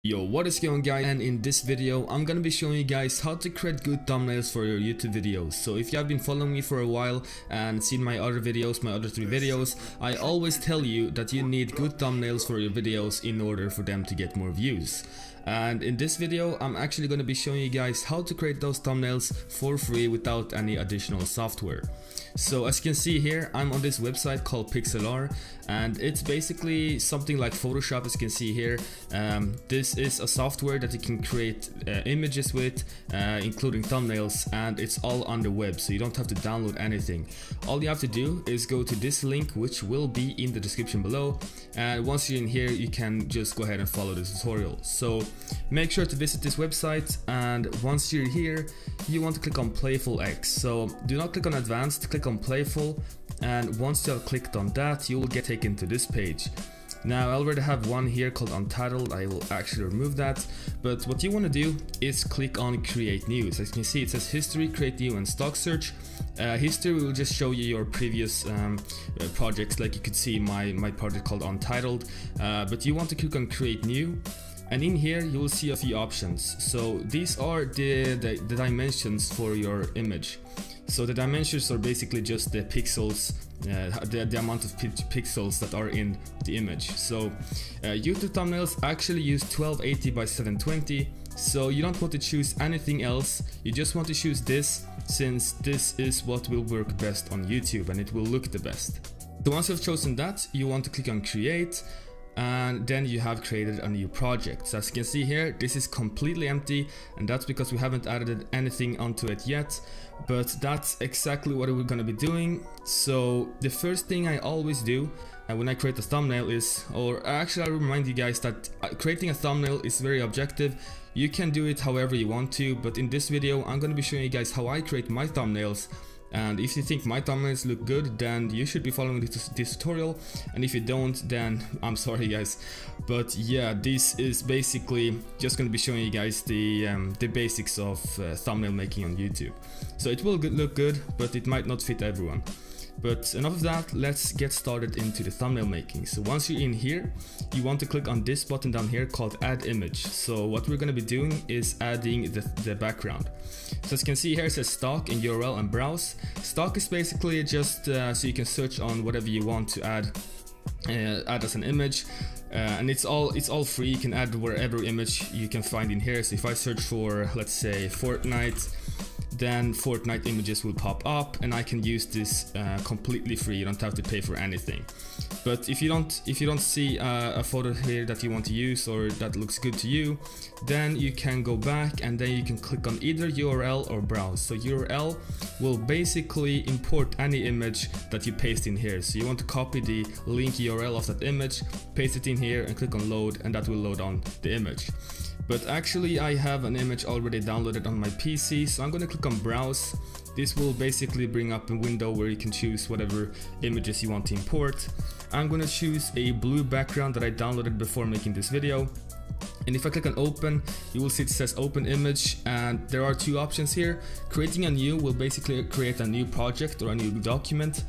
Yo, what is going on guys, and in this video I'm gonna be showing you guys how to create good thumbnails for your YouTube videos. So if you have been following me for a while and seen my other videos, my other 3 videos, I always tell you that you need good thumbnails for your videos in order for them to get more views. And in this video I'm actually gonna be showing you guys how to create those thumbnails for free without any additional software. So as you can see here, I'm on this website called Pixlr, and it's basically something like Photoshop. As you can see here, this is a software that you can create images with, including thumbnails, and it's all on the web, so you don't have to download anything. All you have to do is go to this link, which will be in the description below, and once you're in here you can just go ahead and follow the tutorial. So make sure to visit this website, and once you're here you want to click on Playful X. So do not click on Advanced, click on Playful, and once you have clicked on that you will get taken to this page. Now I already have one here called Untitled. I will actually remove that, but what you want to do is click on Create New. As you can see, it says History, Create New, and Stock Search. History will just show you your previous projects, like you could see my project called Untitled, but you want to click on Create New. And in here you will see a few options. So these are the dimensions for your image. So the dimensions are basically just the pixels, the amount of pixels that are in the image. So YouTube thumbnails actually use 1280 by 720. So you don't want to choose anything else. You just want to choose this, since this is what will work best on YouTube and it will look the best. So once you've chosen that, you want to click on Create, and then you have created a new project. So as you can see here, this is completely empty, and that's because we haven't added anything onto it yet, but that's exactly what we're gonna be doing. So the first thing I always do when I create a thumbnail is, or actually I remind you guys that creating a thumbnail is very objective. You can do it however you want to, but in this video I'm gonna be showing you guys how I create my thumbnails. And if you think my thumbnails look good, then you should be following this tutorial, and if you don't, then I'm sorry guys. But yeah, this is basically just going to be showing you guys the basics of thumbnail making on YouTube. So it will look good, but it might not fit everyone. But enough of that, let's get started into the thumbnail making. So once you're in here, you want to click on this button down here called Add Image. So what we're going to be doing is adding the background. So as you can see here, it says Stock and URL and Browse. Stock is basically just so you can search on whatever you want to add as an image. And it's all free. You can add wherever image you can find in here. So if I search for, let's say, Fortnite, then Fortnite images will pop up, and I can use this completely free. You don't have to pay for anything. But if you don't see a photo here that you want to use or that looks good to you, then you can go back and then you can click on either URL or Browse. So URL will basically import any image that you paste in here. So you want to copy the link URL of that image, paste it in here, and click on Load, and that will load on the image. But actually I have an image already downloaded on my PC, so I'm going to click on Browse. This will basically bring up a window where you can choose whatever images you want to import. I'm going to choose a blue background that I downloaded before making this video. And if I click on Open, you will see it says Open Image, and there are 2 options here. Creating a new will basically create a new project or a new document,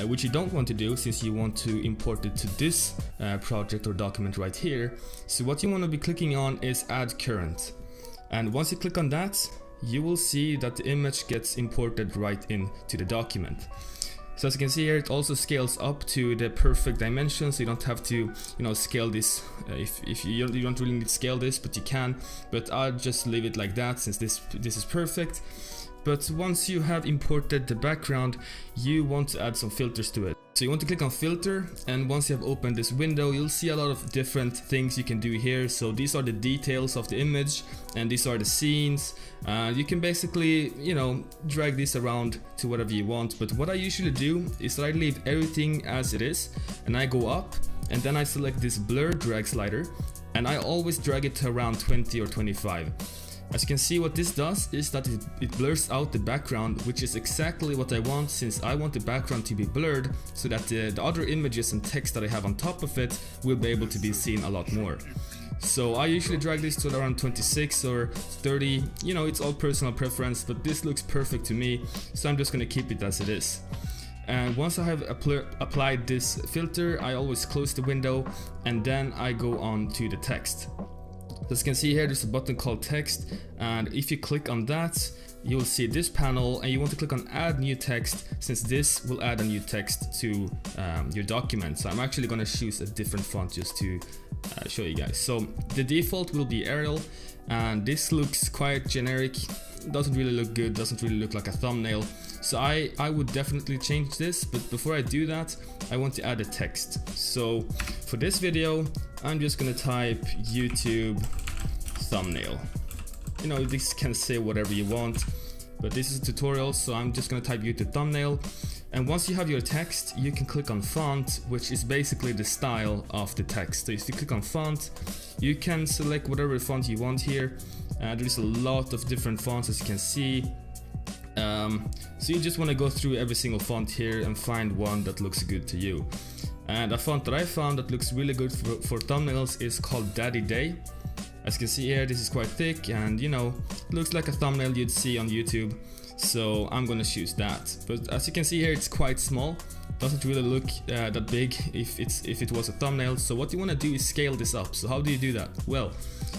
which you don't want to do since you want to import it to this project or document right here. So what you want to be clicking on is Add Current. And once you click on that, you will see that the image gets imported right into the document. So as you can see here, it also scales up to the perfect dimensions. So you don't have to, scale this. If you don't really need to scale this, but you can. But I'll just leave it like that since this is perfect. But once you have imported the background, you want to add some filters to it. So you want to click on Filter, and once you have opened this window, you'll see a lot of different things you can do here. So these are the details of the image, and these are the scenes. You can basically, drag this around to whatever you want. But what I usually do is that I leave everything as it is, and I go up, and then I select this blur drag slider, and I always drag it to around 20 or 25. As you can see, what this does is that it blurs out the background, which is exactly what I want, since I want the background to be blurred so that the other images and text that I have on top of it will be able to be seen a lot more. So I usually drag this to around 26 or 30, it's all personal preference, but this looks perfect to me, so I'm just gonna keep it as it is. And once I have applied this filter, I always close the window, and then I go on to the text. As you can see here, there's a button called text, and if you click on that, you will see this panel, and you want to click on add new text, since this will add a new text to your document. So I'm actually going to choose a different font just to show you guys. So the default will be Arial, and this looks quite generic, doesn't really look good, doesn't really look like a thumbnail. So I would definitely change this, but before I do that, I want to add a text. So for this video, I'm just gonna type YouTube thumbnail. You know, this can say whatever you want, but this is a tutorial, so I'm just gonna type YouTube thumbnail. And once you have your text, you can click on font, which is basically the style of the text. So if you click on font, you can select whatever font you want here. There's a lot of different fonts, as you can see. So you just want to go through every single font here and find one that looks good to you. And a font that I found that looks really good for thumbnails is called Daddy Day. As you can see here, this is quite thick, and you know, looks like a thumbnail you'd see on YouTube. So I'm gonna choose that. But as you can see here, it's quite small. Doesn't really look that big if it was a thumbnail. So what you want to do is scale this up. So how do you do that? Well,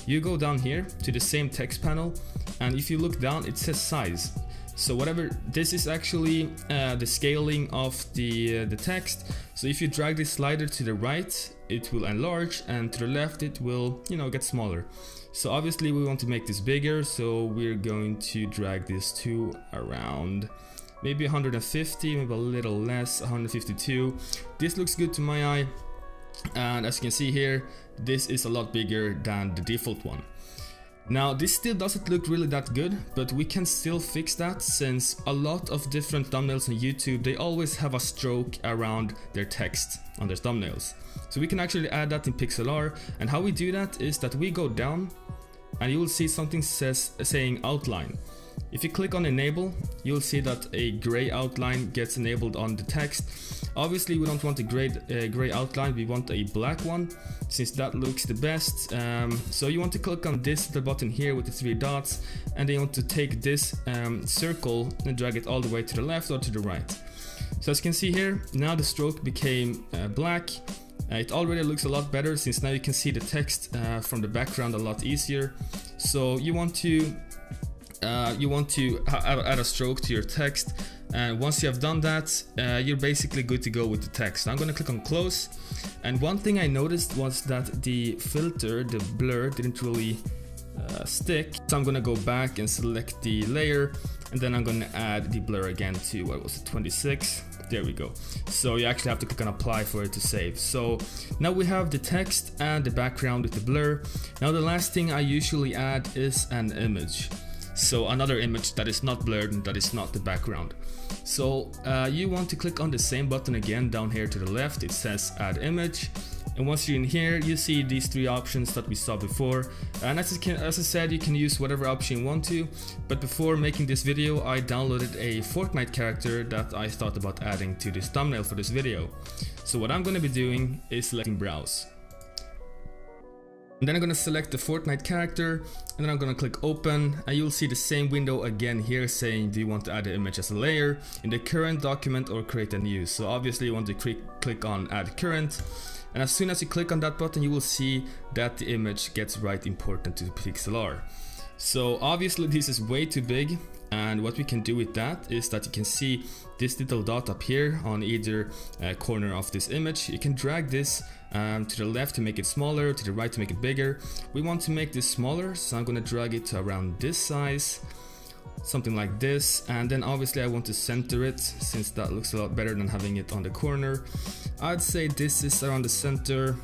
you go down here to the same text panel, and if you look down, it says size. So whatever, this is actually the scaling of the text. So if you drag this slider to the right, it will enlarge, and to the left it will, you know, get smaller. So obviously we want to make this bigger, so we're going to drag this to around maybe 150, maybe a little less, 152. This looks good to my eye, and as you can see here, this is a lot bigger than the default one. Now this still doesn't look really that good, but we can still fix that, since a lot of different thumbnails on YouTube, they always have a stroke around their text on their thumbnails. So we can actually add that in Pixlr, and how we do that is that we go down and you will see something saying outline. If you click on enable, you'll see that a gray outline gets enabled on the text. Obviously we don't want a gray outline, we want a black one, since that looks the best. So you want to click on this little button here with the 3 dots, and then you want to take this circle and drag it all the way to the left or to the right. So as you can see here, now the stroke became black. It already looks a lot better, since now you can see the text from the background a lot easier. So you want to add a stroke to your text, and once you have done that, you're basically good to go with the text. I'm gonna click on close, and one thing I noticed was that the filter, the blur, didn't really stick. So I'm gonna go back and select the layer, and then I'm gonna add the blur again to, what was it, 26. There we go. So you actually have to click on apply for it to save. So now we have the text and the background with the blur. Now the last thing I usually add is an image. So another image that is not blurred and that is not the background. So you want to click on the same button again down here to the left. It says add image, and once you're in here, you see these 3 options that we saw before. And as I said, you can use whatever option you want to, but before making this video, I downloaded a Fortnite character that I thought about adding to this thumbnail for this video. So what I'm going to be doing is selecting browse. And then I'm going to select the Fortnite character, and then I'm going to click open, and you'll see the same window again here saying, do you want to add the image as a layer in the current document or create a new? So obviously you want to click on add current, and as soon as you click on that button, you will see that the image gets right imported to Pixlr. So obviously this is way too big, and what we can do with that is that you can see this little dot up here on either corner of this image. You can drag this to the left to make it smaller, to the right to make it bigger. We want to make this smaller, so I'm going to drag it to around this size, something like this, and then obviously I want to center it, since that looks a lot better than having it on the corner. I'd say this is around the center,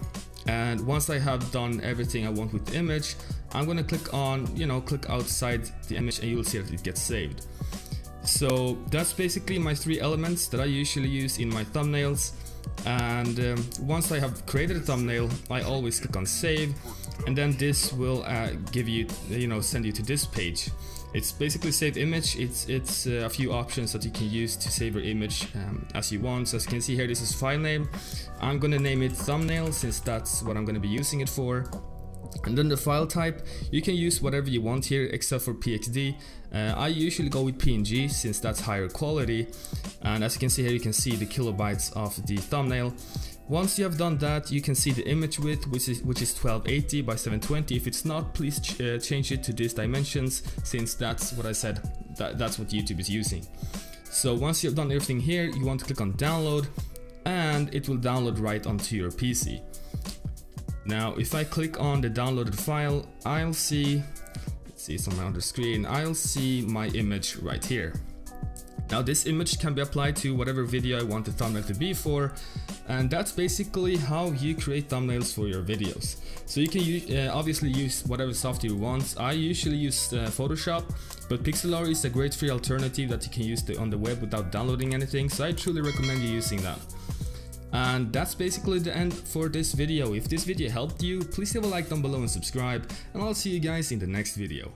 and once I have done everything I want with the image, I'm going to click on, click outside the image, and you'll see that it gets saved. So that's basically my 3 elements that I usually use in my thumbnails. And once I have created a thumbnail, I always click on save, and then this will give you, send you to this page. It's basically save image. It's a few options that you can use to save your image as you want. So as you can see here, this is file name. I'm gonna name it thumbnail, since that's what I'm gonna be using it for. And then the file type, you can use whatever you want here except for PXD. I usually go with PNG, since that's higher quality. And as you can see here, you can see the kilobytes of the thumbnail. Once you have done that, you can see the image width, which is 1280 by 720. If it's not, please change it to these dimensions, since that's what I said, that's what YouTube is using. So once you've done everything here, you want to click on download, and it will download right onto your PC. Now if I click on the downloaded file, I'll see, let's see, it's on my other screen, I'll see my image right here. Now this image can be applied to whatever video I want the thumbnail to be for, and that's basically how you create thumbnails for your videos. So you can obviously use whatever software you want. I usually use Photoshop, but Pixlr is a great free alternative that you can use on the web without downloading anything, so I truly recommend you using that. And that's basically the end for this video. If this video helped you, please leave a like down below and subscribe, and I'll see you guys in the next video.